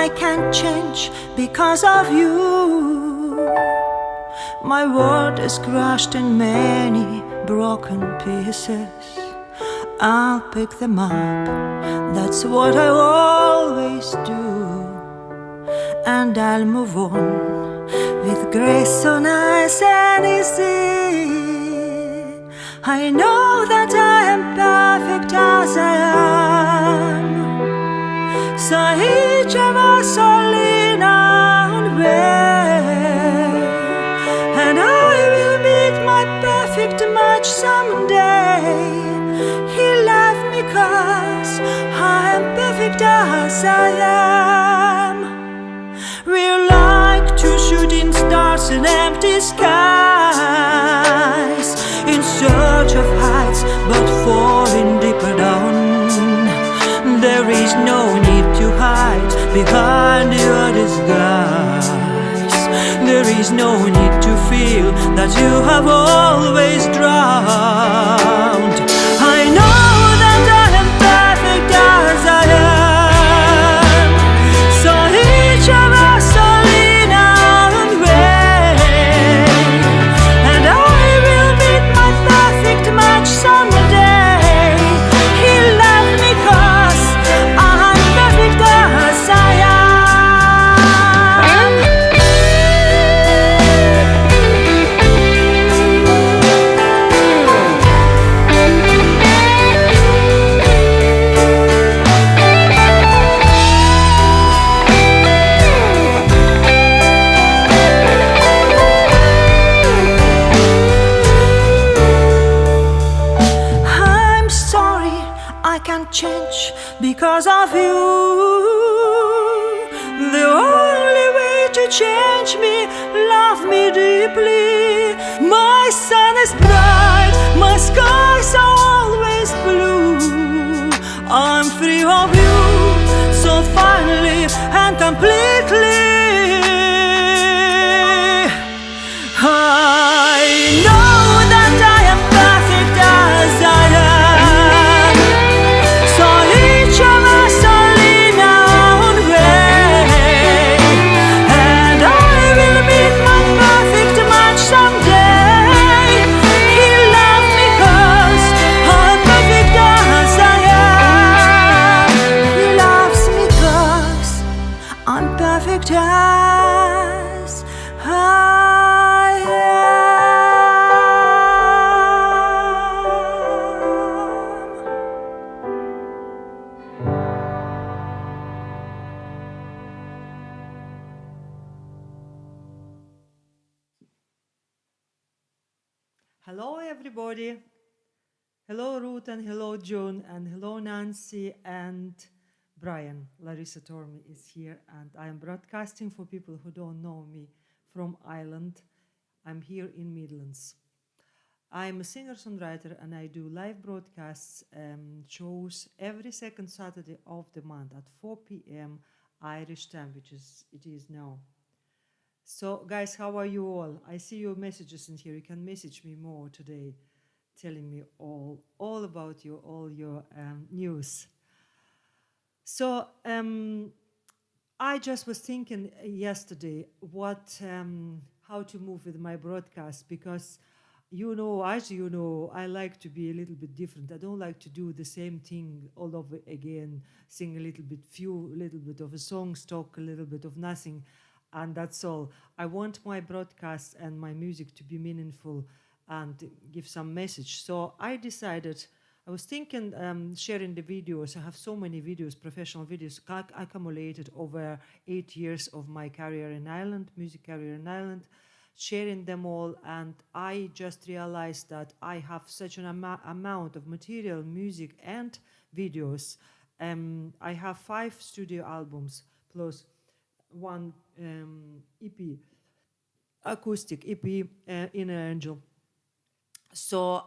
I can't change because of you. My world is crushed in many broken pieces. I'll pick them up, that's what I always do. And I'll move on with grace so nice and easy. I know that I am perfect as I am. So each of us only in our own way. And I will meet my perfect match someday. He loved me 'cause I am perfect as I am. We like to shoot in stars in empty skies, in search of heights but falling deeper down. There is no need to hide behind your disguise. There is no need to feel that you have always drowned. I know that I am perfect as I am. So each of us only in our own way. And I will meet my perfect match someday. He loved me 'cause I'm perfect as I am. I'm sorry, I can't change because of you. The only way to change me, love me deeply. My sun is bright, my skies are always blue. I'm free of you, so finally and completely. I know that I am perfect as I am. So each of us only in our own way. And I will meet my perfect match someday. He loved me 'cause I'm perfect as I am. He loves me 'cause I'm perfect as I am. Hello, everybody. Hello, Ruth, and hello, June, and hello, Nancy, and Brian. Larissa Tormey is here, and I am broadcasting for people who don't know me from Ireland. I'm here in Midlands. I'm a singer-songwriter, and I do live broadcasts shows every second Saturday of the month at 4 p.m. Irish time, which is it is now. So, guys, how are you all? I see your messages in here. You can message me more today, telling me all about you, all your news. So, I just was thinking yesterday how to move with my broadcast, because as you know, I like to be a little bit different. I don't like to do the same thing all over again, sing a little bit of a song, talk a little bit of nothing, and that's all. I want my broadcast and my music to be meaningful and give some message. So I decided, I was thinking sharing the videos. I have so many videos, professional videos, accumulated over 8 years of my career in Ireland, music career in Ireland, sharing them all. And I just realized that I have such an amount of material, music and videos. I have 5 studio albums plus one EP, acoustic EP, Inner Angel. So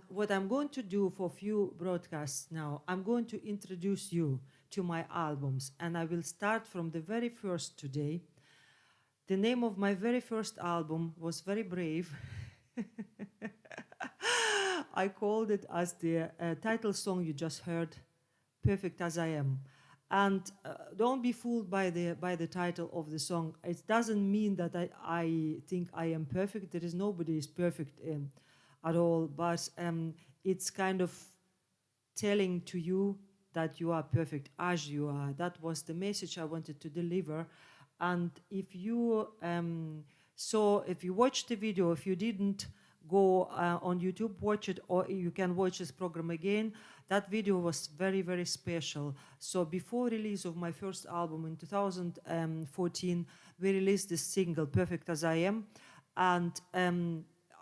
what I'm going to do for a few broadcasts now, I'm going to introduce you to my albums, and I will start from the very first today. The name of my very first album was very brave. I called it as the title song you just heard, Perfect as I Am. And don't be fooled by the title of the song. It doesn't mean that I think I am perfect. There is nobody is perfect at all. But it's kind of telling to you that you are perfect as you are. That was the message I wanted to deliver. And if you if you watched the video, if you didn't, go on YouTube, watch it, or you can watch this program again. That video was very, very special. So before release of my first album in 2014, we released this single, Perfect As I Am. And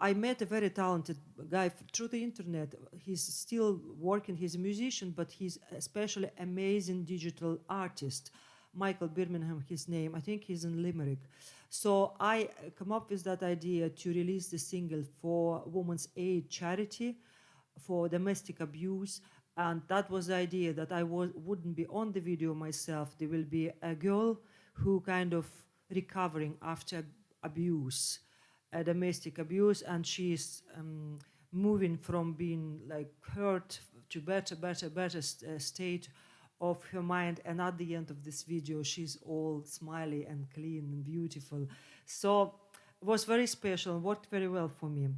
I met a very talented guy through the internet. He's still working, he's a musician, but he's especially amazing digital artist. Michael Birmingham, his name. I think he's in Limerick. So I come up with that idea to release the single for Women's Aid charity for domestic abuse. And that was the idea, that I wouldn't be on the video myself. There will be a girl who kind of recovering after abuse, domestic abuse, and she's moving from being like hurt to better state of her mind. And at the end of this video, she's all smiley and clean and beautiful. So it was very special and worked very well for me.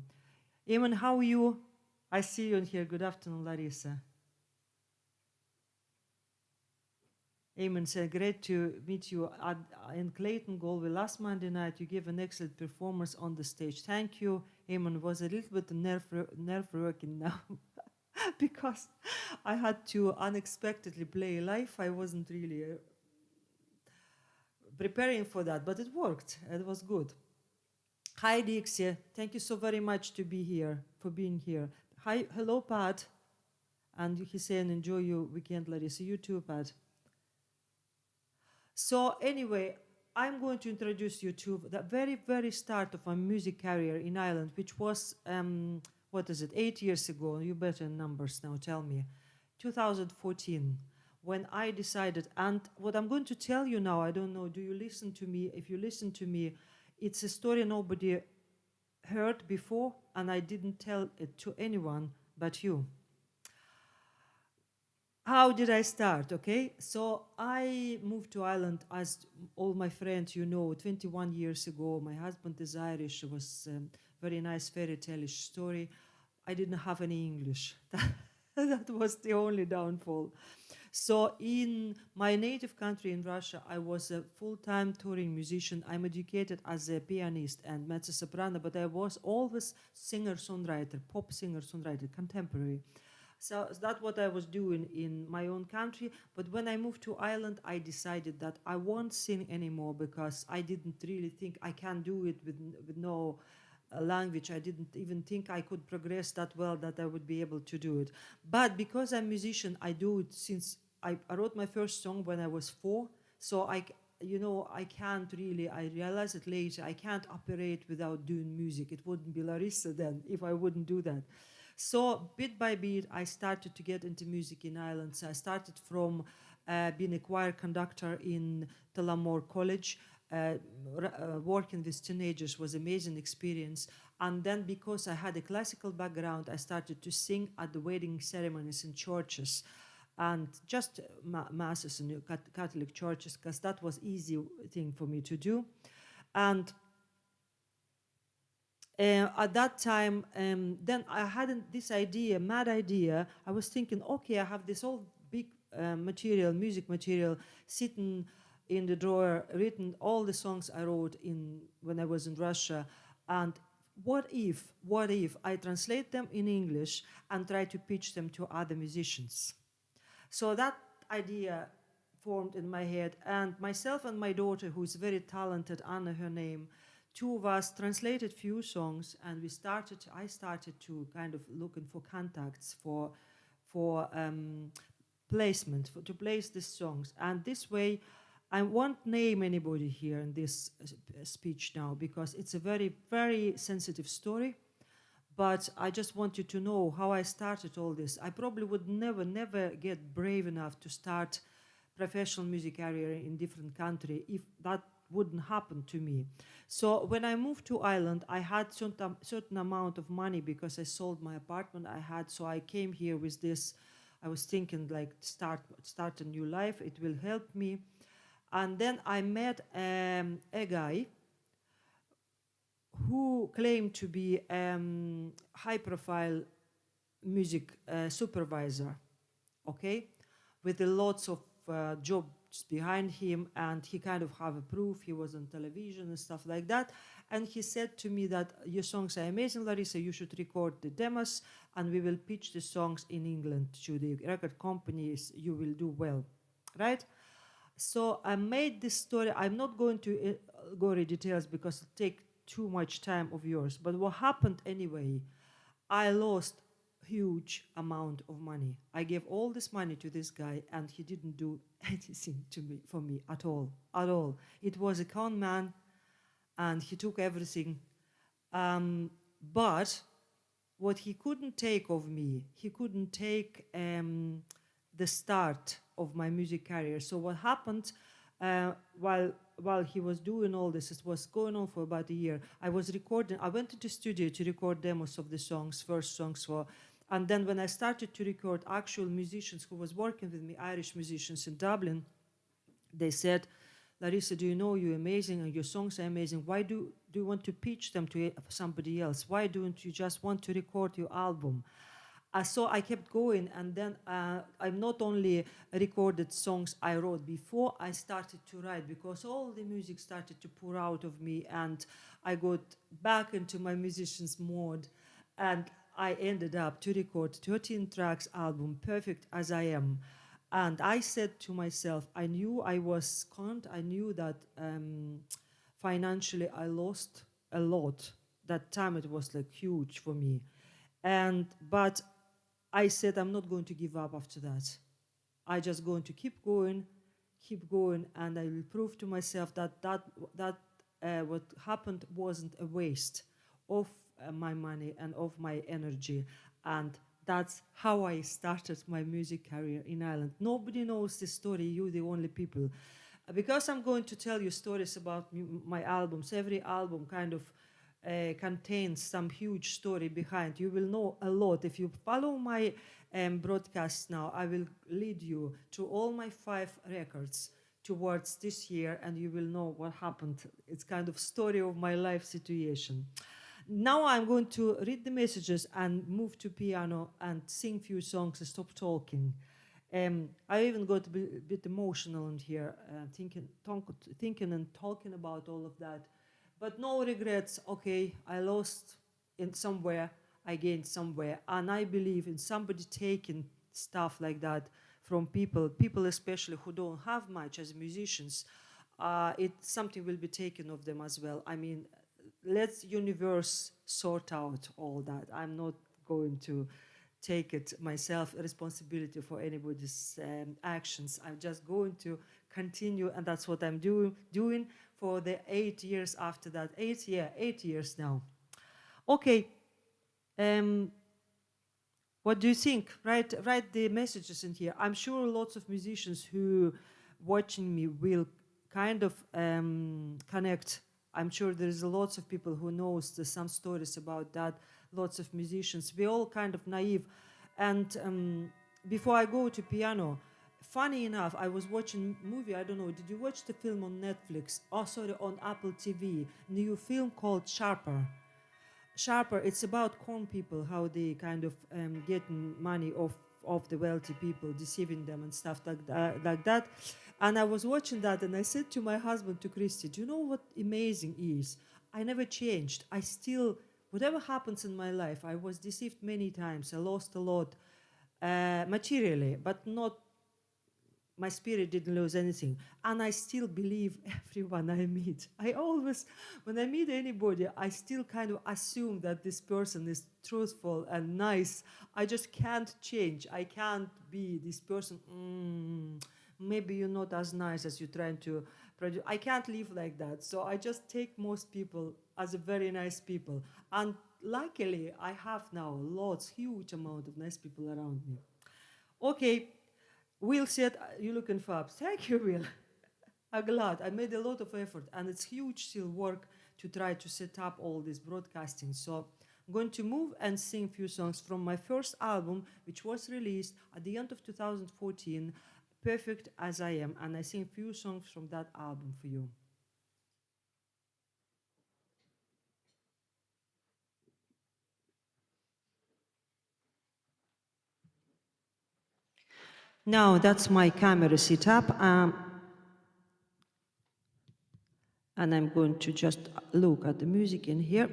Eamon, how are you? I see you in here. Good afternoon, Larissa. Eamon said, great to meet you in Clayton, Galway. Last Monday night, you gave an excellent performance on the stage. Thank you, Eamon. It was a little bit nerve-wracking now because I had to unexpectedly play live. I wasn't really preparing for that, but it worked. It was good. Hi, Dixie. Thank you so very much for being here. Hi, hello, Pat. And he's saying, enjoy your weekend, Larissa. You too, Pat. So anyway, I'm going to introduce you to the very, very start of my music career in Ireland, which was, 8 years ago? You better numbers now, tell me. 2014, when I decided, and what I'm going to tell you now, I don't know, do you listen to me? If you listen to me, it's a story nobody heard before, and I didn't tell it to anyone but you. How did I start? Okay, so I moved to Ireland, as all my friends, 21 years ago. My husband is Irish. It was a very nice fairy tale-ish story. I didn't have any English. That was the only downfall. So in my native country in Russia, I was a full-time touring musician. I'm educated as a pianist and mezzo-soprano, but I was always singer-songwriter, pop singer-songwriter, contemporary. So that's what I was doing in my own country. But when I moved to Ireland, I decided that I won't sing anymore, because I didn't really think I can do it with no language. I didn't even think I could progress that well, that I would be able to do it. But because I'm a musician, I do it since I wrote my first song when I was 4. So I can't really, I realized it later, I can't operate without doing music. It wouldn't be Larissa then if I wouldn't do that. So bit by bit, I started to get into music in Ireland. So I started from being a choir conductor in Tullamore College. Working with teenagers was an amazing experience. And then because I had a classical background, I started to sing at the wedding ceremonies in churches, and just masses in Catholic churches, because that was easy thing for me to do. And at that time, then I had this idea, mad idea. I was thinking, okay, I have this all big music material, sitting in the drawer, written all the songs I wrote when I was in Russia. And what if I translate them in English and try to pitch them to other musicians? So that idea formed in my head, and myself and my daughter, who is very talented, Anna, her name, 2 of us translated few songs, and I started to kind of looking for contacts for placement, to place these songs. And this way, I won't name anybody here in this speech now, because it's a very, very sensitive story. But I just want you to know how I started all this. I probably would never get brave enough to start professional music career in different country if that wouldn't happen to me. So when I moved to Ireland, I had certain amount of money because I sold my apartment I had. So I came here with this I was thinking like start a new life. It will help me. And then I met a guy who claimed to be high-profile music supervisor, okay, with a lots of jobs behind him, and he kind of have a proof. He was on television and stuff like that, and he said to me that your songs are amazing, Larissa. You should record the demos, and we will pitch the songs in England to the record companies. You will do well, right? So I made this story. I'm not going to go into details because it'll take too much time of yours. But what happened anyway, I lost huge amount of money. I gave all this money to this guy and he didn't do anything to me for me at all, at all. It was a con man and he took everything. But what he couldn't take of me, he couldn't take the start of my music career. So what happened while he was doing all this, it was going on for about a year. I was recording. I went into the studio to record demos of the songs, first songs for. And then when I started to record actual musicians who was working with me, Irish musicians in Dublin, they said, Larissa, do you know you're amazing and your songs are amazing? Why do you want to pitch them to somebody else? Why don't you just want to record your album? So I kept going, and then I not only recorded songs I wrote before I started to write, because all the music started to pour out of me, and I got back into my musician's mode, and I ended up to record 13 tracks album, Perfect as I Am. And I said to myself, I knew I was conned, I knew that financially I lost a lot. That time it was like huge for me. But I said, I'm not going to give up after that. I just going to keep going, and I will prove to myself that what happened wasn't a waste of my money and of my energy. And that's how I started my music career in Ireland. Nobody knows this story, you're the only people. Because I'm going to tell you stories about my albums, every album kind of contains some huge story behind. You will know a lot. If you follow my broadcast now, I will lead you to all my 5 records towards this year, and you will know what happened. It's kind of story of my life situation. Now I'm going to read the messages and move to piano and sing few songs and stop talking. I even got a bit emotional in here, thinking and talking about all of that. But no regrets. Okay, I lost in somewhere, I gained somewhere. And I believe in somebody taking stuff like that from people especially who don't have much as musicians, something will be taken of them as well. I mean, let's universe sort out all that. I'm not going to take it myself, responsibility for anybody's actions. I'm just going to continue, and that's what I'm doing for the 8 years after that. 8 years now. Okay. What do you think? Write the messages in here. I'm sure lots of musicians who watching me will kind of connect. I'm sure there's lots of people who knows some stories about that. Lots of musicians. We're all kind of naive. And before I go to piano, funny enough, I was watching movie. I don't know. Did you watch the film on Netflix? Oh, sorry, on Apple TV. New film called Sharper. Sharper. It's about con people, how they kind of getting money off the wealthy people, deceiving them and stuff like that. And I was watching that, and I said to my husband, to Christy, do you know what amazing is? I never changed. I still, whatever happens in my life, I was deceived many times. I lost a lot materially, but not, my spirit didn't lose anything. And I still believe everyone I meet. I always, when I meet anybody, I still kind of assume that this person is truthful and nice. I just can't change. I can't be this person, maybe you're not as nice as you're trying to produce. I can't live like that. So I just take most people as a very nice people. And luckily, I have now huge amount of nice people around me. Okay. Will said, you're looking fab. Thank you, Will. I'm glad. I made a lot of effort, and it's huge still work to try to set up all this broadcasting. So I'm going to move and sing a few songs from my first album, which was released at the end of 2014, Perfect As I Am, and I sing a few songs from that album for you. Now that's my camera setup, and I'm going to just look at the music in here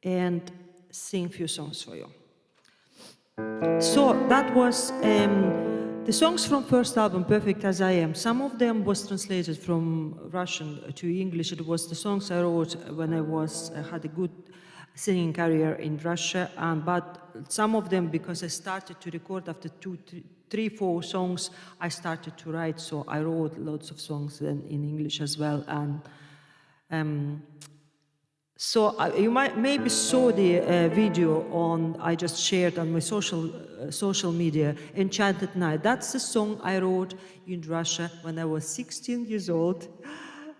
and sing a few songs for you. So that was the songs from first album, Perfect As I Am. Some of them was translated from Russian to English. It was the songs I wrote when I had a good singing career in Russia, but some of them, because I started to record after 3, 4 songs, I started to write, so I wrote lots of songs in English as well. And so you might maybe saw the video I just shared on my social media, Enchanted Night. That's the song I wrote in Russia when I was 16 years old.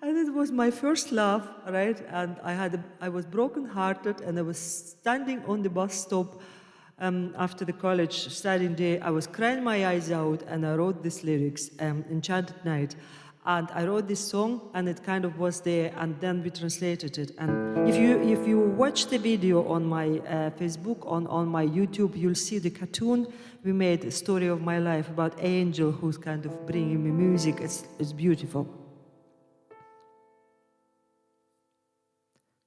And it was my first love, right? And I was broken-hearted, and I was standing on the bus stop after the college studying day. I was crying my eyes out, and I wrote these lyrics, Enchanted Night. And I wrote this song, and it kind of was there, and then we translated it. And if you watch the video on my Facebook, on my YouTube, you'll see the cartoon we made, the story of my life, about Angel, who's kind of bringing me music. It's beautiful.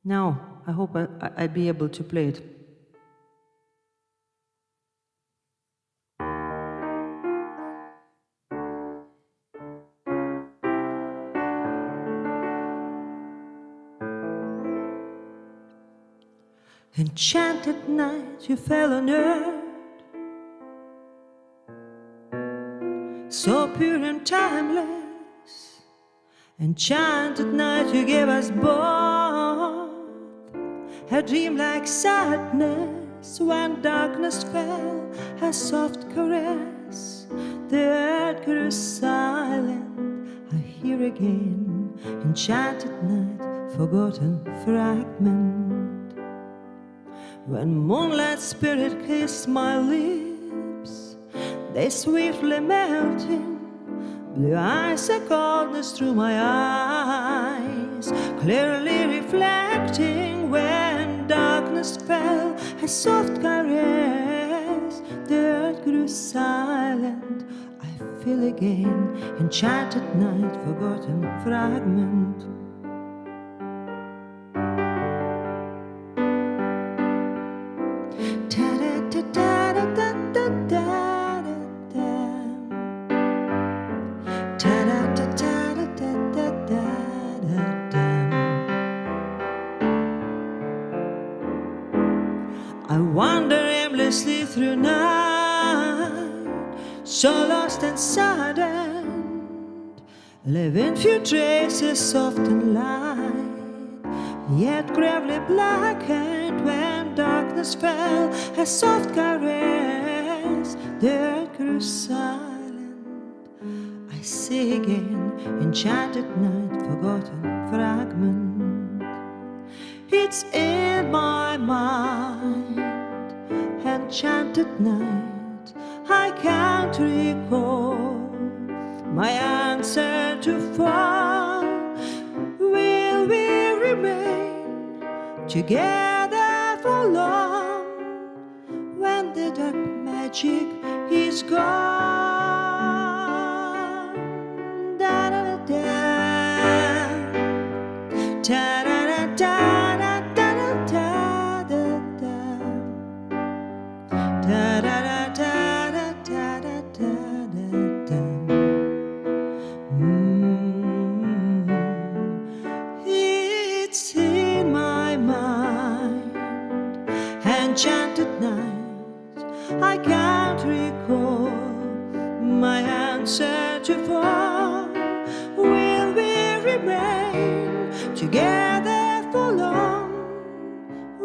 Now, I hope I'll be able to play it. Enchanted night, you fell on earth, so pure and timeless. Enchanted night, you gave us both a dream-like sadness. When darkness fell, a soft caress, the earth grew silent. I hear again, enchanted night, forgotten fragment. When moonlight spirit kissed my lips, they swiftly melting. Blue eyes a coldness through my eyes, clearly reflecting. When darkness fell, a soft caress, the earth grew silent. I feel again, enchanted night, forgotten fragment. I wander aimlessly through night, so lost and saddened, leaving few traces of the light, yet gravely blackened. When darkness fell, a soft caress, the earth grew silent. I see again, enchanted night, forgotten fragment. It's in my mind, enchanted night. I can't recall my answer to fall. Will we remain together for long when the dark magic is gone? Da da da da, da da da da. It's in my mind, enchanted night. I can't recall my answer to fall. Will we remain together for long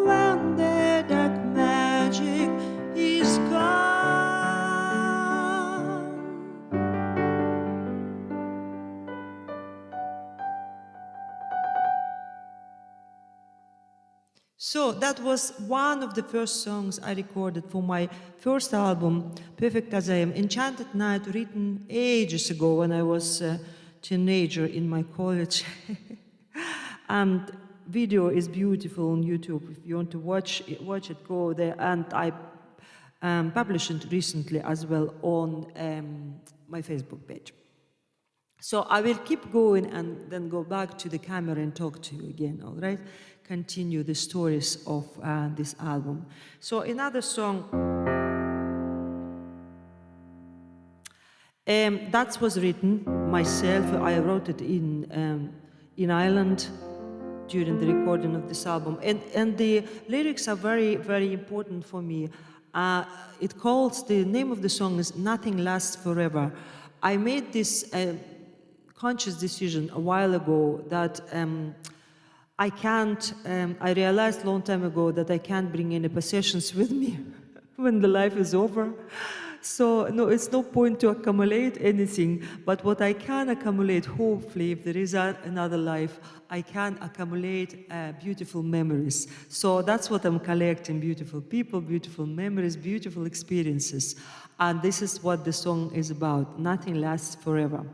when the dark magic is gone? So that was one of the first songs I recorded for my first album, Perfect as I Am, Enchanted Night, written ages ago when I was a teenager in my college. And video is beautiful on YouTube. If you want to watch it, go there. And I published it recently as well on my Facebook page. So I will keep going and then go back to the camera and talk to you again, all right? Continue the stories of this album. So another song, that was written myself. I wrote it in Ireland during the recording of this album. And the lyrics are very, very important for me. The name of the song is Nothing Lasts Forever. I made this conscious decision a while ago that I realized a long time ago that I can't bring any possessions with me when the life is over. So no, it's no point to accumulate anything, but what I can accumulate, hopefully, if there is another life, I can accumulate beautiful memories. So that's what I'm collecting, beautiful people, beautiful memories, beautiful experiences. And this is what the song is about. Nothing lasts forever.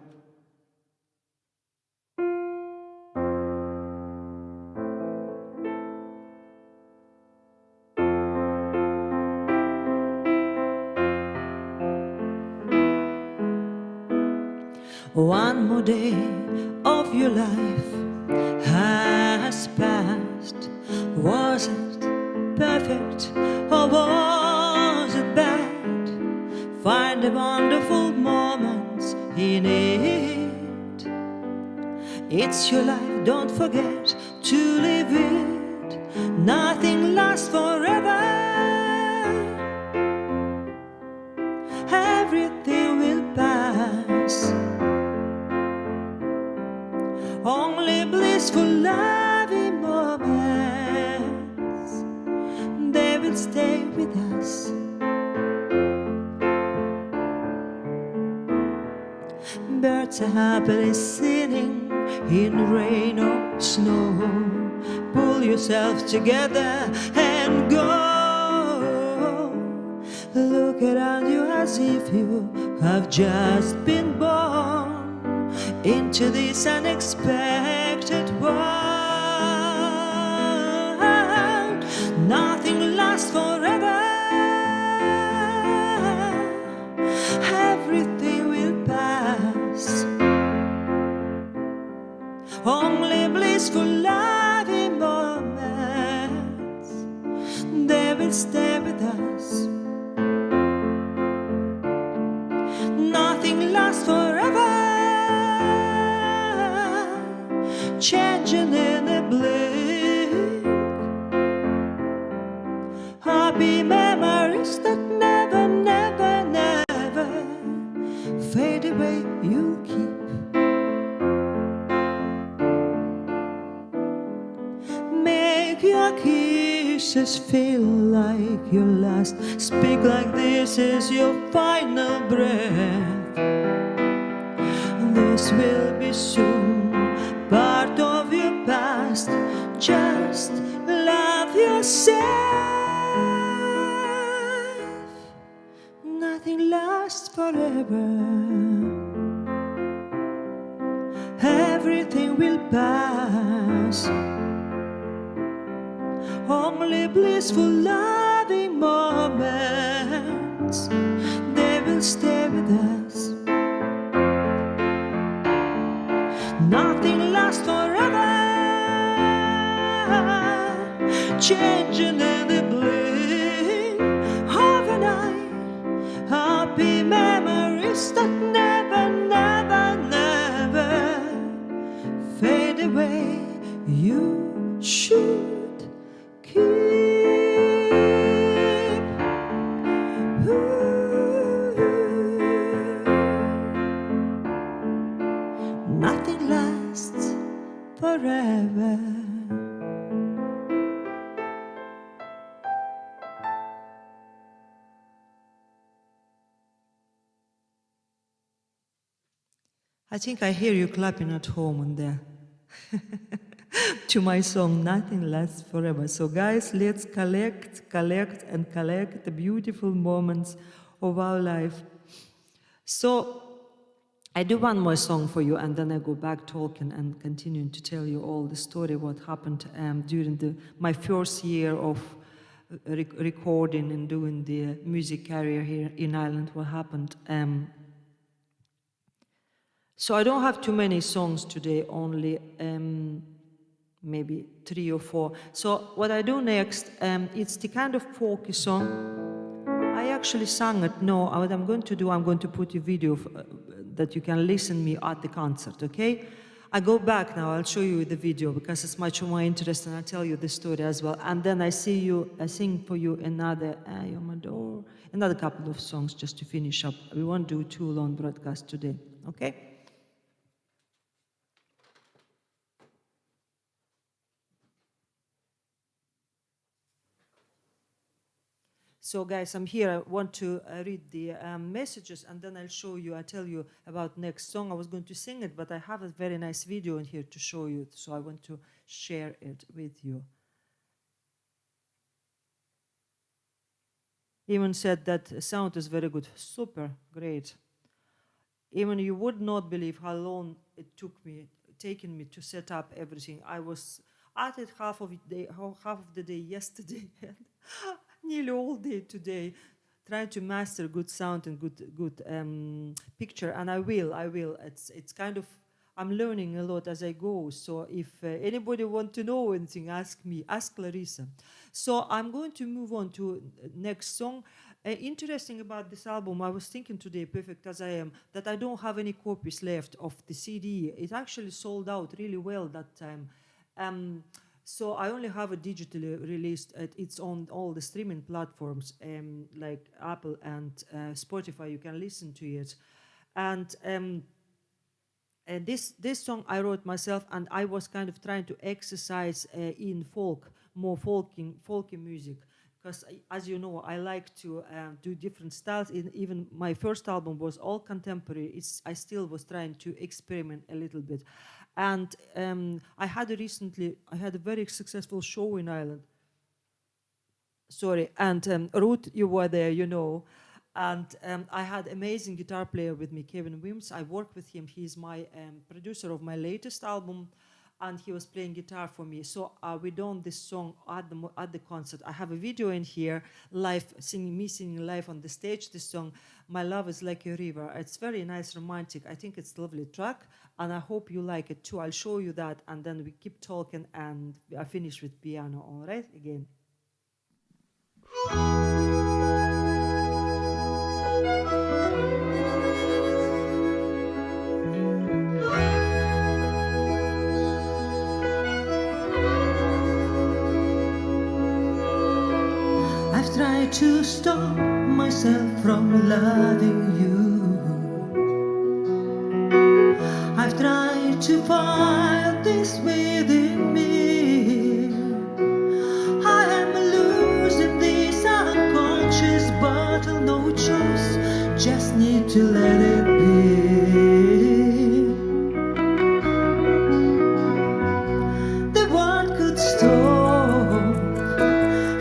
One more day of your life has passed. Was it perfect or was it bad? Find the wonderful moments in it. It's your life, don't forget to live it. Nothing lasts forever. Everything will pass. Only blissful, loving moments, they will stay with us. Birds are happily singing in rain or snow. Pull yourself together and go. Look around you as if you have just been born into this unexpected world. Nothing lasts forever. Everything will pass. Only blissful, loving moments, they will stay with us. Nothing lasts forever. Changing in a blink. Happy memories that never, never, never fade away, you'll keep. Make your kisses feel like your last. Speak like this is your final breath. This will be soon part of your past. Just love yourself. Nothing lasts forever. Everything will pass. Only blissful, loving moments, they will stay with us. Nothing lasts forever. Changing in the blink of an eye. Happy memories that never, never, never fade away. You should keep. Nothing lasts forever. I think I hear you clapping at home on there. to my song Nothing Lasts Forever. So guys, let's collect the beautiful moments of our life. So I do one more song for you, and then I go back talking and continuing to tell you all the story, what happened during my first year of recording and doing the music career here in Ireland, what happened. So I don't have too many songs today, only maybe 3 or 4. So what I do next, it's the kind of folky song. I actually sang it. No, what I'm going to do, I'm going to put a video that you can listen me at the concert, okay? I go back now, I'll show you the video because it's much more interesting. I'll tell you the story as well. And then I sing for you another couple of songs just to finish up. We won't do too long broadcast today, okay? So guys, I'm here. I want to read the messages, and then I'll tell you about next song. I was going to sing it, but I have a very nice video in here to show you, so I want to share it with you. Even said that sound is very good. Super, great. Even you would not believe how long it taken me to set up everything. I was at it half of the day yesterday. Nearly all day today, trying to master good sound and good picture, and I will. It's kind of, I'm learning a lot as I go. So if anybody want to know anything, ask me, ask Larissa. So I'm going to move on to next song. Interesting about this album, I was thinking today, perfect as I am, that I don't have any copies left of the CD. It actually sold out really well that time. So I only have it digitally released. It's on all the streaming platforms like Apple and Spotify. You can listen to it. And this song I wrote myself, and I was kind of trying to exercise in more folky music. Because as you know, I like to do different styles. Even my first album was all contemporary. I still was trying to experiment a little bit. And I had a very successful show in Ireland. Sorry, and Ruth, you were there, you know. And I had amazing guitar player with me, Kevin Wims. I worked with him. He's my producer of my latest album, and he was playing guitar for me. So we done this song at the concert. I have a video in here, live, singing live on the stage. This song, My Love Is Like a River. It's very nice, romantic. I think it's a lovely track, and I hope you like it too. I'll show you that, and then we keep talking, and I finish with piano, all right? Again. I've tried to stop myself from loving you. I've tried to find this within me. I am losing this unconscious battle, no choice, just need to let it be. The world could stop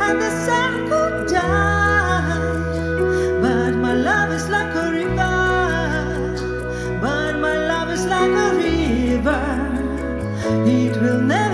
and the sun could die, but my love is like a river, but my love is like a river, it will never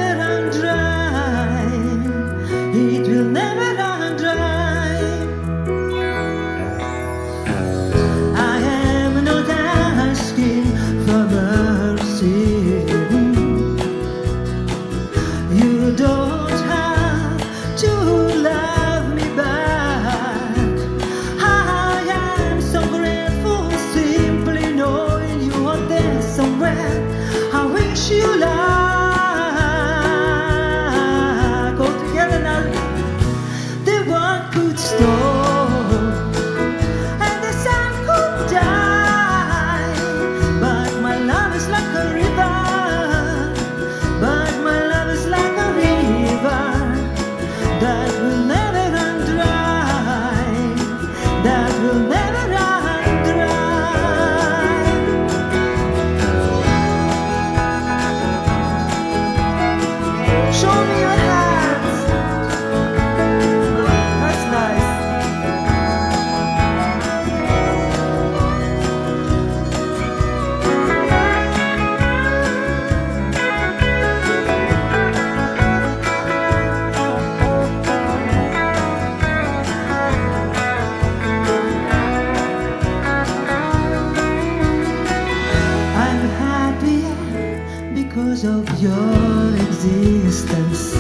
because of your existence.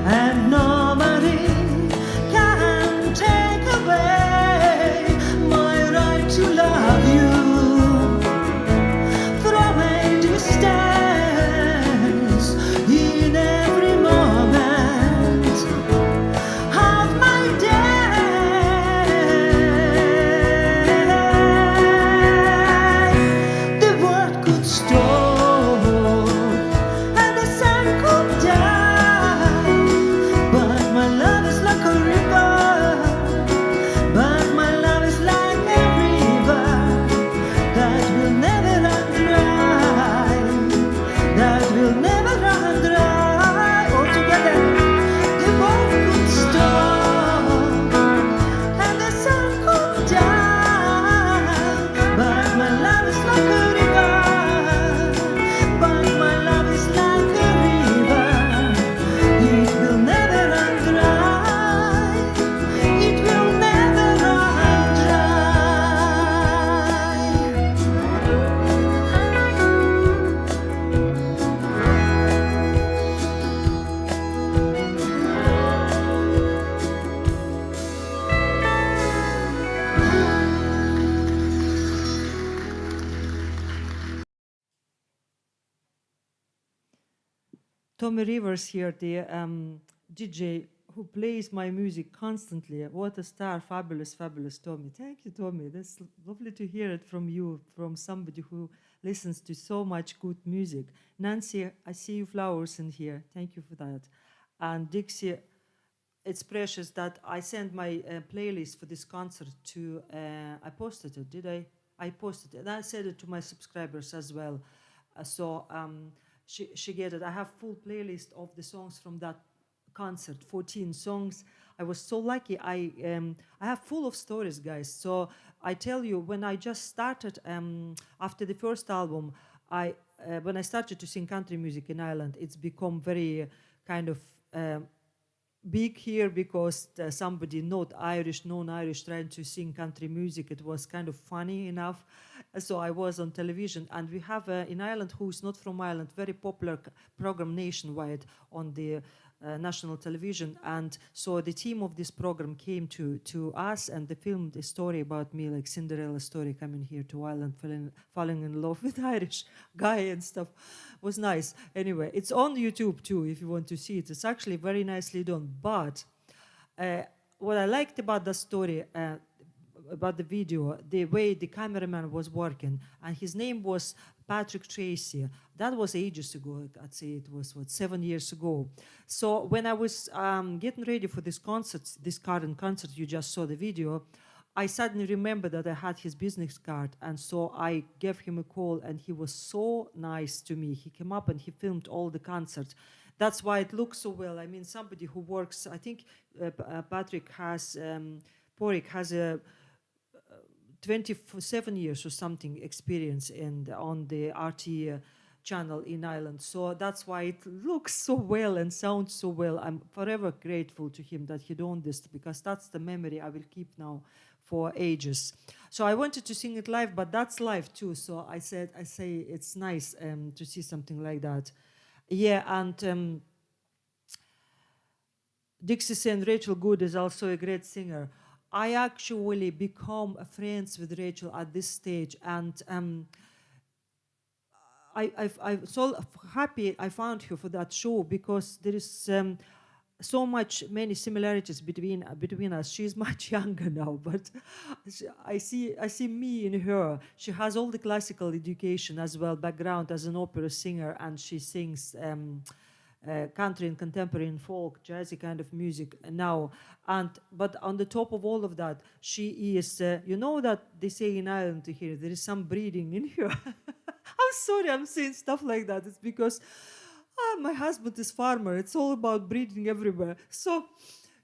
And nobody can take away my right to love you from a distance in every moment of my day. The world could stop and the sun could die, but my love is like a river, but my love is like a river that will never run dry, that will never run dry. All together, the world could stop and the sun could die, but my love is like a river, but my love is like a river. It will never run dry, it will never run dry. Tommy Rivers here, the DJ who plays my music constantly. What a star, fabulous, fabulous Tommy. Thank you, Tommy. That's lovely to hear it from you, from somebody who listens to so much good music. Nancy, I see you flowers in here. Thank you for that. And Dixie, it's precious that I sent my playlist for this concert to, I posted it, did I? I posted it, and I said it to my subscribers as well. She get it. I have full playlist of the songs from that concert, 14 songs. I was so lucky. I have full of stories, guys. So I tell you, when I just started, after the first album, when I started to sing country music in Ireland, it's become very kind of big here because somebody not Irish, non-Irish, trying to sing country music. It was kind of funny enough. So I was on television, and we have in Ireland, who's not from Ireland, very popular program nationwide on the national television. And so the team of this program came to us, and they filmed a story about me, like Cinderella story, coming here to Ireland, falling in love with Irish guy and stuff. Was nice. Anyway, it's on YouTube too, if you want to see it. It's actually very nicely done. But what I liked about the story, about the video, the way the cameraman was working, and his name was Patrick Tracy. That was ages ago. I'd say it was, 7 years ago. So when I was getting ready for this concert, this current concert, you just saw the video, I suddenly remembered that I had his business card, and so I gave him a call, and he was so nice to me. He came up and he filmed all the concerts. That's why it looks so well. I mean, somebody who works, I think Patrick has, Porik has a 27 years or something experience on the RT channel in Ireland. So that's why it looks so well and sounds so well. I'm forever grateful to him that he done this, because that's the memory I will keep now for ages. So I wanted to sing it live, but that's live too. So I say it's nice to see something like that. Yeah, and Dixie saying Rachel Good is also a great singer. I actually become friends with Rachel at this stage, and I'm so happy I found her for that show, because there is many similarities between us. She's much younger now, but I see me in her. She has all the classical education as well, background as an opera singer, and she sings country and contemporary and folk, jazzy kind of music now. But on the top of all of that, she is, you know that they say in Ireland to hear, there is some breeding in her. I'm sorry I'm saying stuff like that. It's because my husband is farmer. It's all about breeding everywhere. So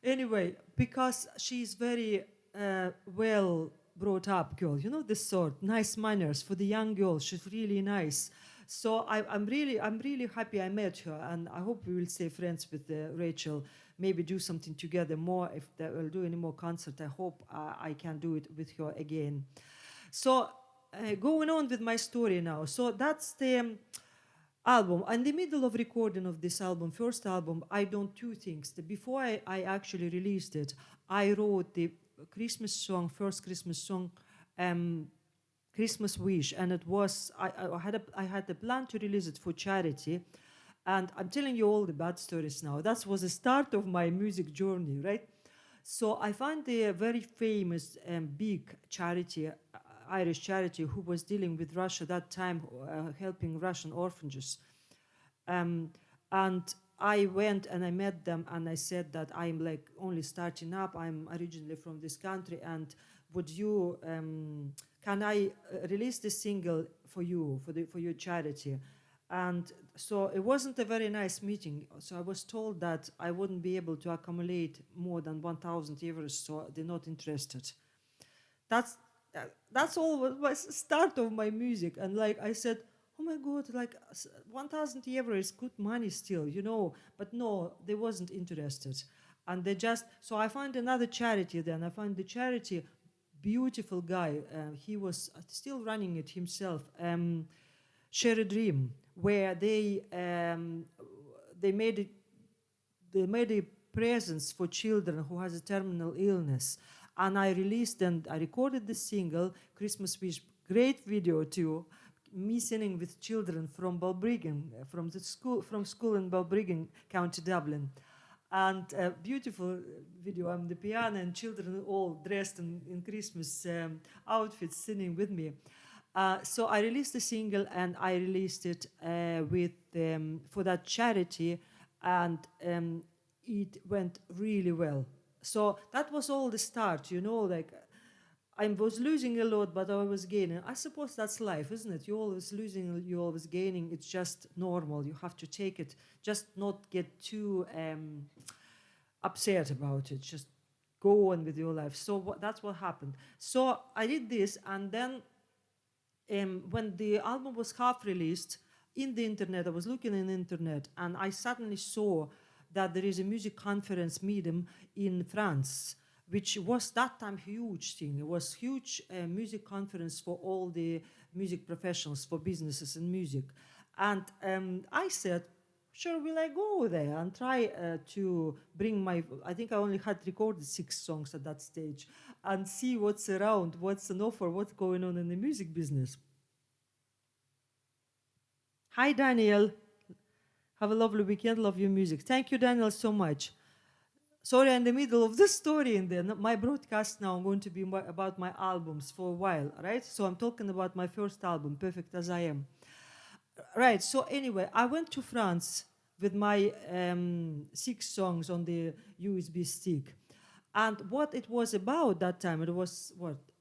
anyway, because she's very well brought up girl, you know, this sort, nice manners for the young girl. She's really nice. So I'm really happy I met her, and I hope we will stay friends with Rachel. Maybe do something together more. If they will do any more concert, I hope I can do it with her again. So going on with my story now. So that's the album. In the middle of recording of this album, first album, I done two things. Before I actually released it, I wrote the Christmas song, first Christmas song, um, Christmas Wish, and it was I had the plan to release it for charity, and I'm telling you all the bad stories now. That was the start of my music journey, right? So I found a very famous big charity, Irish charity, who was dealing with Russia that time, helping Russian orphanages. Um, and I went and I met them and I said that I'm like only starting up. I'm originally from this country, and would you can I release this single for you for your charity? And so it wasn't a very nice meeting. So I was told that I wouldn't be able to accumulate more than 1,000 euros. So they're not interested. That's that's all was start of my music. And like I said, oh my god, like 1,000 euro is good money still, you know. But no, they wasn't interested, and they just so I found another charity. Then I found the charity, beautiful guy. He was still running it himself. Share a Dream, where they made it they made a presents for children who has a terminal illness. And I released and I recorded the single, Christmas Wish, great video too, me singing with children from Balbriggan, from school in Balbriggan, County Dublin. And a beautiful video, I'm the piano and children all dressed in Christmas outfits singing with me. So I released the single and I released it for that charity, and it went really well. So that was all the start, you know, like I was losing a lot, but I was gaining. I suppose that's life, isn't it? You're always losing, you're always gaining. It's just normal. You have to take it, just not get too upset about it. Just go on with your life. So that's what happened. So I did this, and then when the album was half released in the internet, I was looking in the internet, and I suddenly saw that there is a music conference medium in France, which was that time huge thing. It was huge music conference for all the music professionals, for businesses in music. And I said, sure, will I go there and try to bring I think I only had recorded 6 songs at that stage, and see what's around, what's an offer, what's going on in the music business. Hi, Daniel. Have a lovely weekend. Love your music. Thank you, Daniel, so much. Sorry, in the middle of this story, and then my broadcast now, I'm going to be about my albums for a while, right? So I'm talking about my first album, Perfect As I Am. Right, so anyway, I went to France with my 6 songs on the USB stick. And what it was about that time, it was,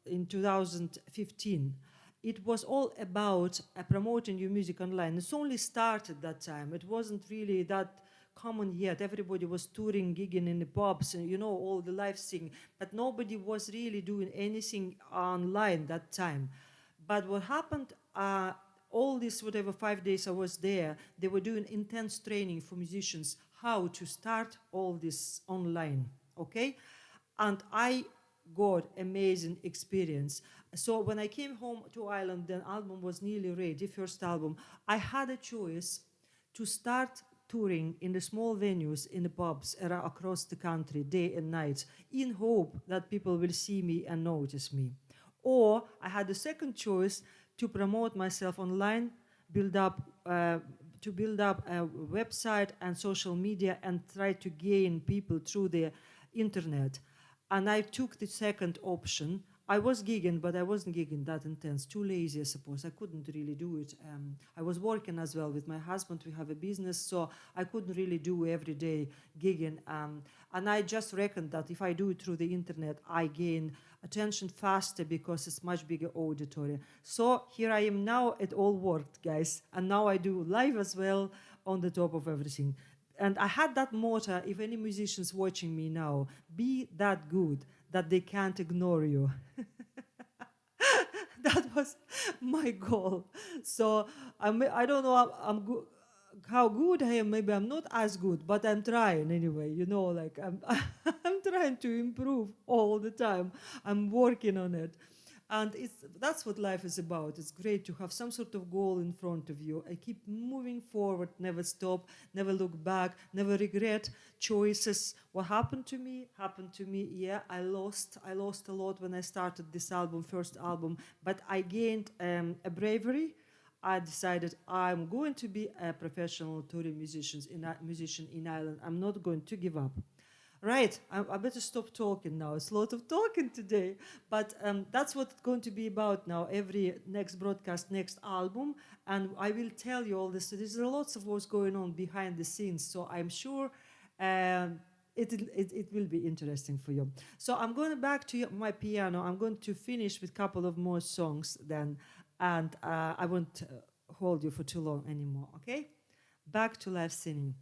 in 2015, it was all about promoting your music online. It's only started that time. It wasn't really that common yet. Everybody was touring, gigging in the pubs, and you know, all the live singing, but nobody was really doing anything online that time. But what happened, all this, whatever, 5 days I was there, they were doing intense training for musicians, how to start all this online, okay? And I got amazing experience. So when I came home to Ireland, the album was nearly ready, first album. I had a choice to start touring in the small venues, in the pubs across the country, day and night, in hope that people will see me and notice me. Or I had the second choice to promote myself online, build up a website and social media, and try to gain people through the internet. And I took the second option. I was gigging, but I wasn't gigging that intense. Too lazy, I suppose. I couldn't really do it. I was working as well with my husband. We have a business, so I couldn't really do everyday gigging. And I just reckoned that if I do it through the internet, I gain attention faster because it's much bigger auditory. So here I am now. It all worked, guys. And now I do live as well on the top of everything. And I had that motto, if any musicians watching me now, be that good that they can't ignore you. That was my goal. So I don't know how good I am. Maybe I'm not as good, but I'm trying anyway. You know, like I'm trying to improve all the time. I'm working on it. And that's what life is about. It's great to have some sort of goal in front of you. I keep moving forward, never stop, never look back, never regret choices. What happened to me happened to me. Yeah, I lost a lot when I started this album, first album, but I gained a bravery. I decided I'm going to be a professional touring musician in Ireland. I'm not going to give up. Right, I better stop talking now. It's a lot of talking today, but that's what it's going to be about now. Every next broadcast, next album, and I will tell you all this. There's lots of what's going on behind the scenes, so I'm sure it will be interesting for you. So I'm going back to my piano. I'm going to finish with a couple of more songs then, and I won't hold you for too long anymore, okay? Back to live singing.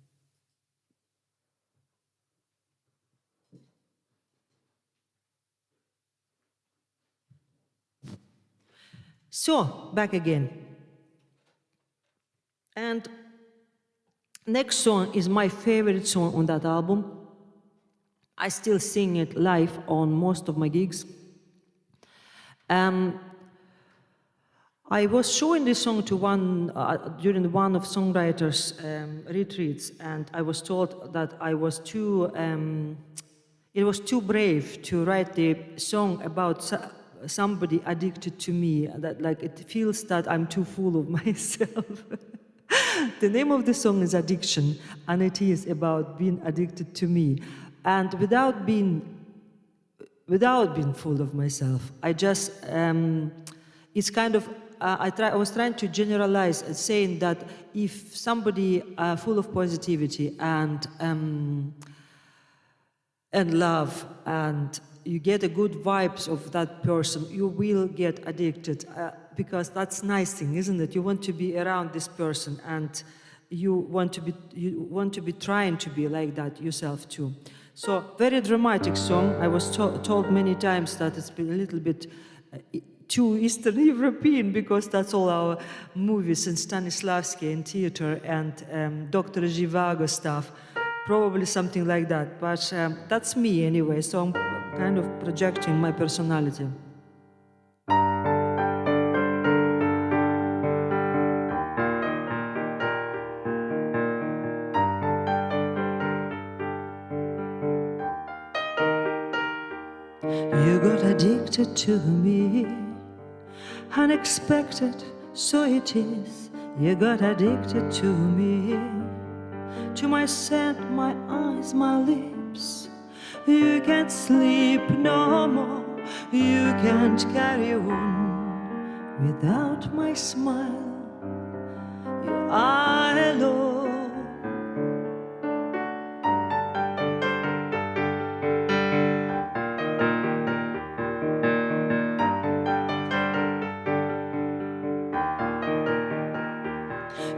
So, back again. And next song is my favorite song on that album. I still sing it live on most of my gigs. I was showing this song to during one of songwriters' retreats, and I was told that I was it was too brave to write the song about somebody addicted to me, that like it feels that I'm too full of myself. The name of the song is Addiction, and it is about being addicted to me. And without being full of myself, I just, it's kind of, I was trying to generalize, saying that if somebody full of positivity and love, and you get a good vibes of that person, you will get addicted, because that's nice thing, isn't it? You want to be around this person, and you want to be trying to be like that yourself too. So very dramatic song. I was told many times that it's been a little bit too Eastern European, because that's all our movies and Stanislavski and theater and Dr. Zhivago stuff. Probably something like that, but that's me anyway, so I'm kind of projecting my personality. You got addicted to me, unexpected, so it is. You got addicted to me, to my scent, my eyes, my lips. You can't sleep no more, you can't carry on without my smile. You are alone.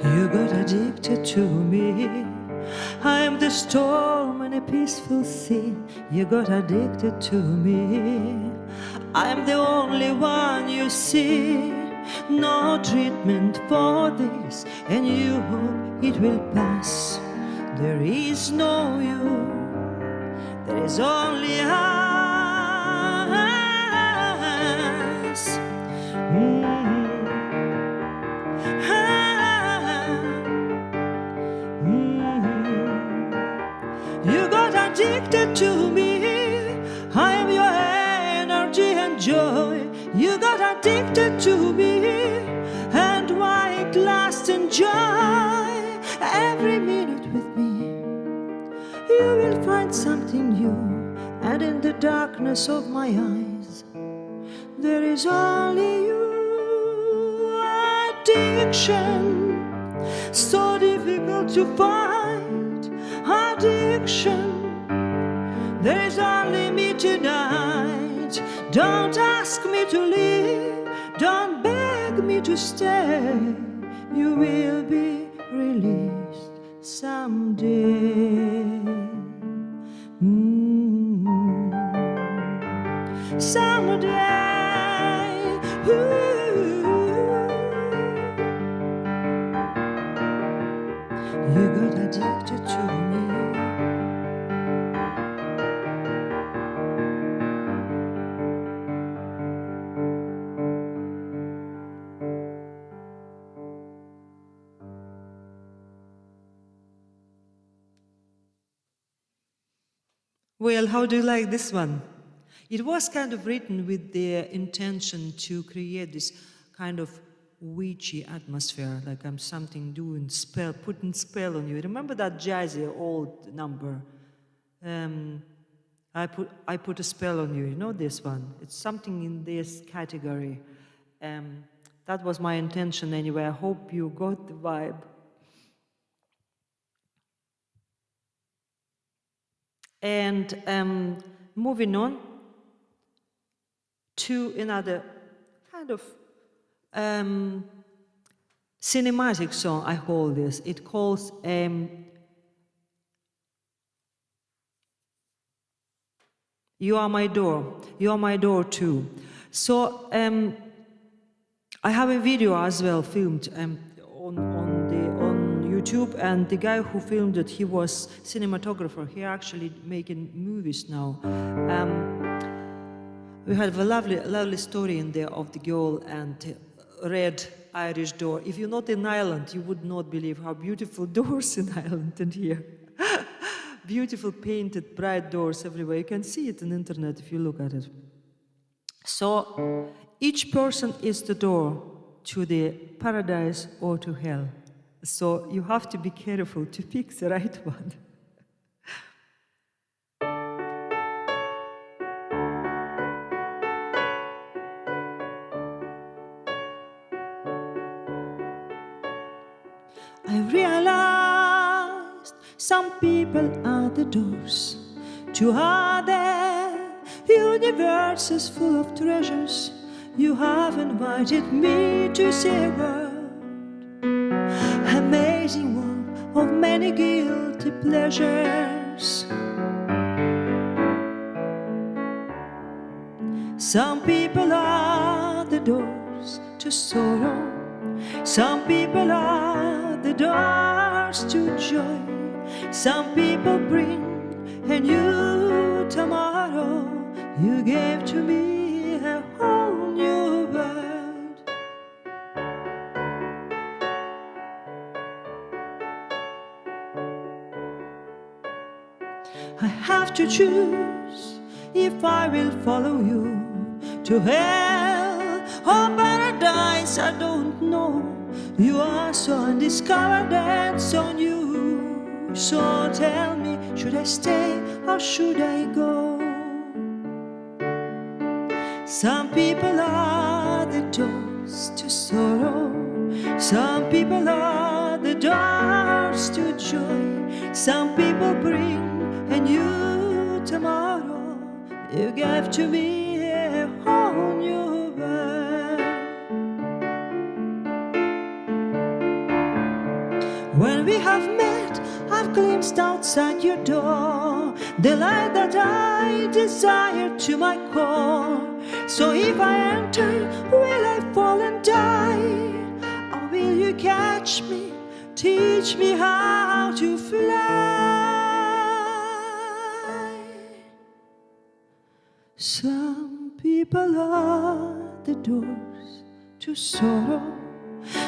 You got addicted to me. I am the storm in a peaceful sea. You got addicted to me. I am the only one you see. No treatment for this, and you hope it will pass. There is no you, there is only us. You got addicted to me. I am your energy and joy. You got addicted to me, and why it lasts and joy. Every minute with me, you will find something new, and in the darkness of my eyes, there is only you. Addiction, so difficult to find. Addiction, there is only me tonight. Don't ask me to leave, don't beg me to stay. You will be released someday. Someday. You got addicted to me. Well, how do you like this one? It was kind of written with the intention to create this kind of witchy atmosphere, like I'm something doing spell, putting spell on you. Remember that jazzy old number? I put a spell on you. You know this one? It's something in this category. That was my intention anyway. I hope you got the vibe. And moving on to another kind of cinematic song, I call this. It calls You Are My Door. You Are My Door too. So I have a video as well filmed on YouTube, and the guy who filmed it, he was cinematographer. He actually making movies now. We have a lovely story in there of the girl and red Irish door. If you're not in Ireland, you would not believe how beautiful doors in Ireland and here. Beautiful painted bright doors everywhere. You can see it on the internet if you look at it. So each person is the door to the paradise or to hell. So you have to be careful to pick the right one. I realized some people are the doors to other universes full of treasures. You have invited me to see a world, amazing world of many guilty pleasures. Some people are the doors to sorrow. Some people are the doors to joy. Some people bring a new tomorrow. You gave to me a whole new world. I have to choose if I will follow you to hell or paradise. I don't know. You are so undiscovered and so new. So tell me, should I stay or should I go? Some people are the doors to sorrow. Some people are the doors to joy. Some people bring a new tomorrow. You gave to me a whole new world. When we have met, I've glimpsed outside your door the light that I desire to my core. So if I enter, will I fall and die? Or will you catch me, teach me how to fly? Some people are the doors to sorrow.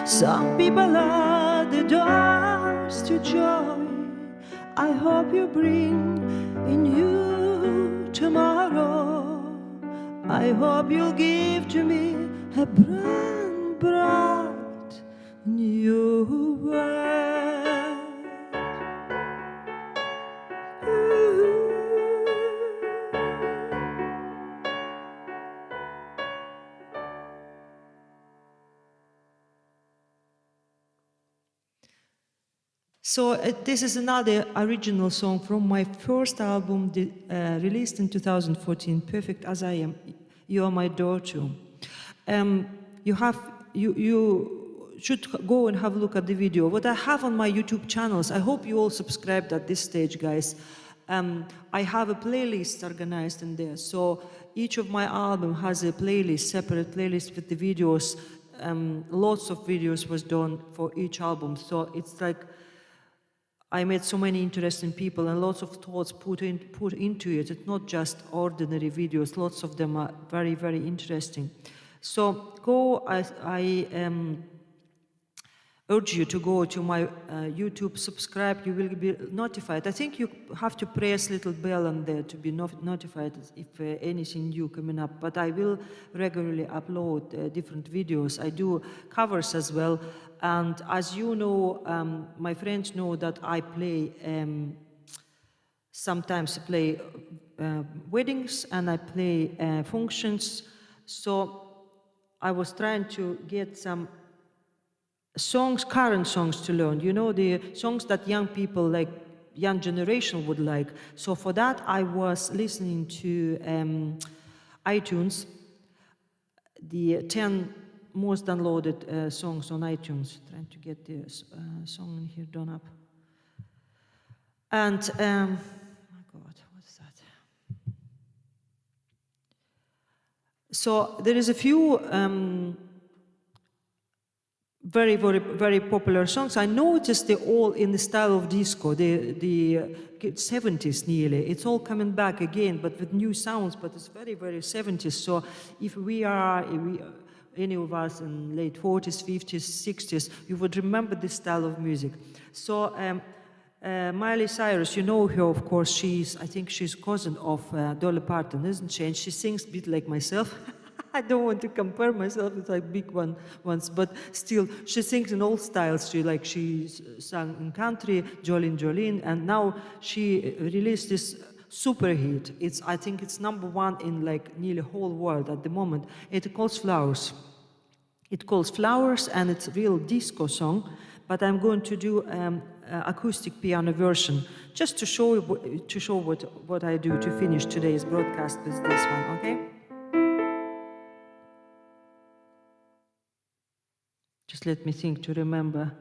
Some people are the doors to joy. I hope you bring a new tomorrow. I hope you'll give to me a bright new world. So this is another original song from my first album released in 2014, Perfect As I Am, You Are My Door To. You should go and have a look at the video. What I have on my YouTube channels, I hope you all subscribed at this stage, guys. I have a playlist organized in there. So each of my album has a playlist, separate playlist with the videos. Lots of videos was done for each album. So it's like I met so many interesting people and lots of thoughts put into it. It's not just ordinary videos. Lots of them are very, very interesting. So go. urge you to go to my YouTube, subscribe, you will be notified. I think you have to press little bell on there to be notified if anything new coming up, but I will regularly upload different videos. I do covers as well, and as you know, my friends know that I play, sometimes I play weddings and I play functions, so I was trying to get some songs, current songs to learn, you know, the songs that young people, like young generation would like. So for that I was listening to iTunes, the 10 most downloaded songs on iTunes, trying to get the song in here done up. And, my God, what's that? So there is a few very, very, very popular songs. I noticed they're all in the style of disco, the 70s nearly. It's all coming back again, but with new sounds, but it's very, very 70s. So if any of us in late 40s, 50s, 60s, you would remember this style of music. So Miley Cyrus, you know her, of course. I think she's cousin of Dolly Parton, isn't she? And she sings a bit like myself. I don't want to compare myself with like big ones, but still, she sings in all styles. She sang in country, Jolene Jolene, and now she released this super hit. I think it's #1 in like nearly whole world at the moment. It calls Flowers. It calls Flowers, and it's a real disco song, but I'm going to do acoustic piano version just to show what I do to finish today's broadcast with this one, okay? Just let me think to remember.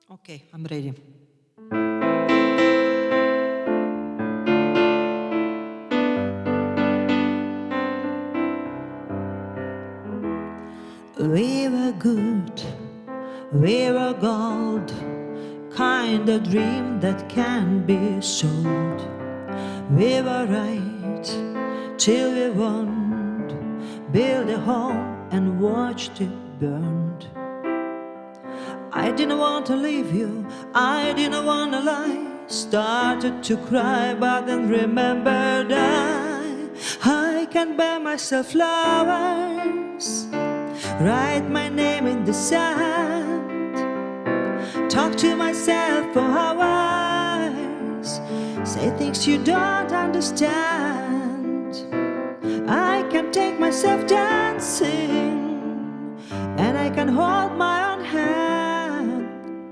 Okay, I'm ready. We were good, we were gold, kind of dream that can be sold. We were right till we won't, build a home and watched it burned. I didn't want to leave you, I didn't want to lie. Started to cry, but then remembered I can buy myself flowers, write my name in the sand, talk to myself for hours, say things you don't understand. I can take myself dancing, and I can hold my own hand.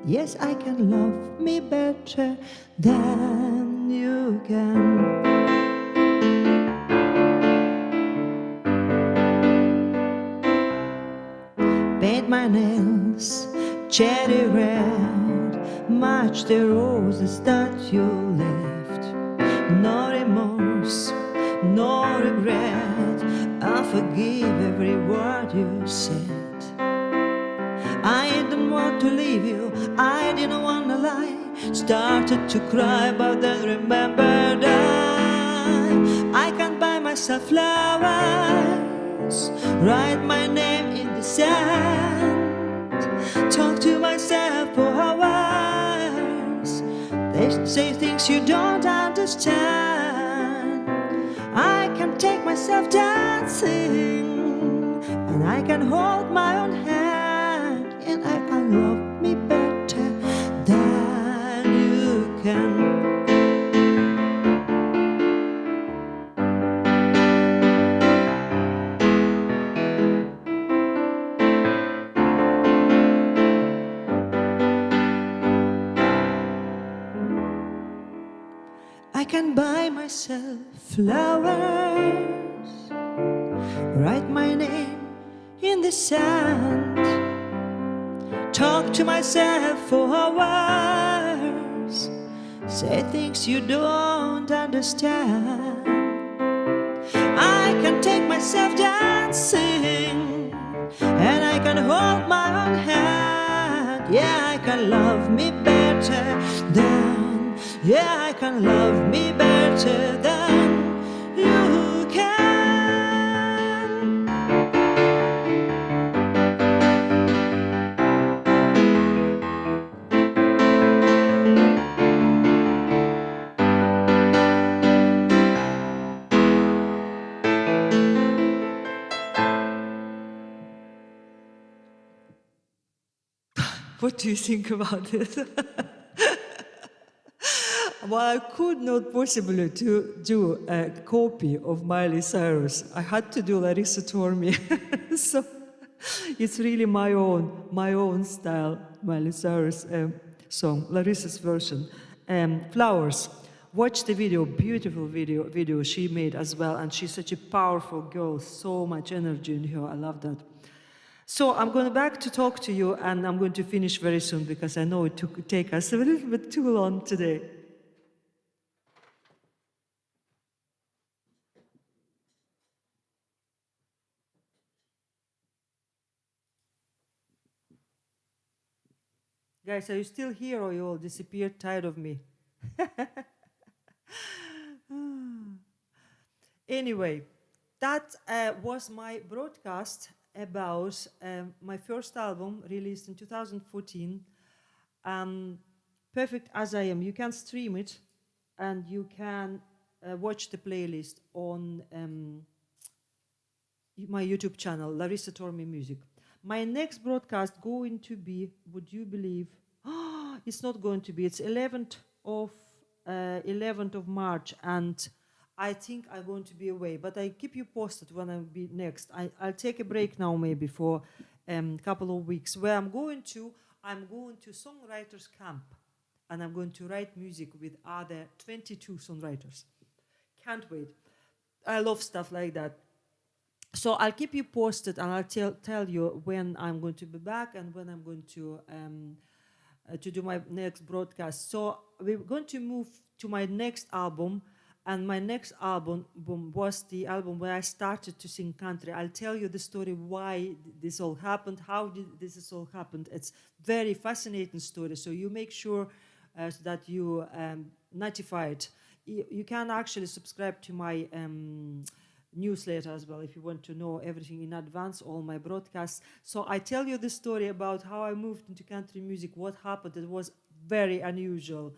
Yes, I can love me better than you can. Paint my nails cherry red, match the roses that you left. No remorse, no regret, I forgive every word you said. I didn't want to leave you, I didn't want to lie. Started to cry, but then remembered I can buy myself flowers, write my name in the sand, talk to myself for hours. They say things you don't understand. I can take myself dancing, and I can hold my own hand, and I can love me better than you can. I can buy myself flowers, write my name in the sand, talk to myself for hours, say things you don't understand. I can take myself dancing, and I can hold my own hand. Yeah, I can love me better better than, yeah, I can love me better than you can. What do you think about this? Well, I could not possibly do a copy of Miley Cyrus. I had to do Larissa Tormey. So it's really my own style, Miley Cyrus song, Larissa's version. Flowers. Watch the video, beautiful video she made as well, and she's such a powerful girl, so much energy in her. I love that. So I'm going back to talk to you, and I'm going to finish very soon because I know it took take us a little bit too long today. Guys, are you still here or you all disappeared, tired of me? Anyway, that was my broadcast about my first album released in 2014, Perfect As I Am. You can stream it and you can watch the playlist on my YouTube channel, Larissa Tormey Music. My next broadcast going to be, would you believe, it's not going to be, it's 11th of March, and I think I'm going to be away, but I keep you posted when I'll be next. I'll take a break now maybe for a couple of weeks. Where I'm going to songwriters camp, and I'm going to write music with other 22 songwriters. Can't wait. I love stuff like that. So I'll keep you posted, and I'll tell you when I'm going to be back and when I'm going to do my next broadcast. So we're going to move to my next album, and my next album was the album where I started to sing country. I'll tell you the story why this all happened, how did this all happened. It's very fascinating story, so you make sure that you notified. You can actually subscribe to my newsletter as well if you want to know everything in advance, all my broadcasts. So I tell you the story about how I moved into country music, what happened. It was very unusual.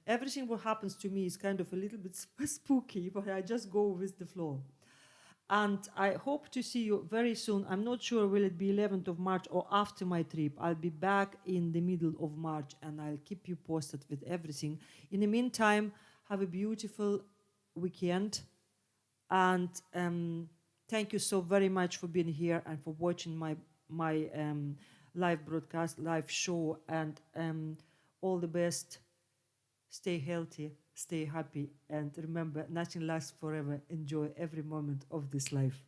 Everything what happens to me is kind of a little bit spooky, but I just go with the flow. And I hope to see you very soon. I'm not sure will it be 11th of March or after my trip. I'll be back in the middle of March, and I'll keep you posted with everything. In the meantime, have a beautiful weekend. And thank you so very much for being here and for watching my live broadcast, live show, and all the best. Stay healthy, stay happy, and remember, nothing lasts forever. Enjoy every moment of this life.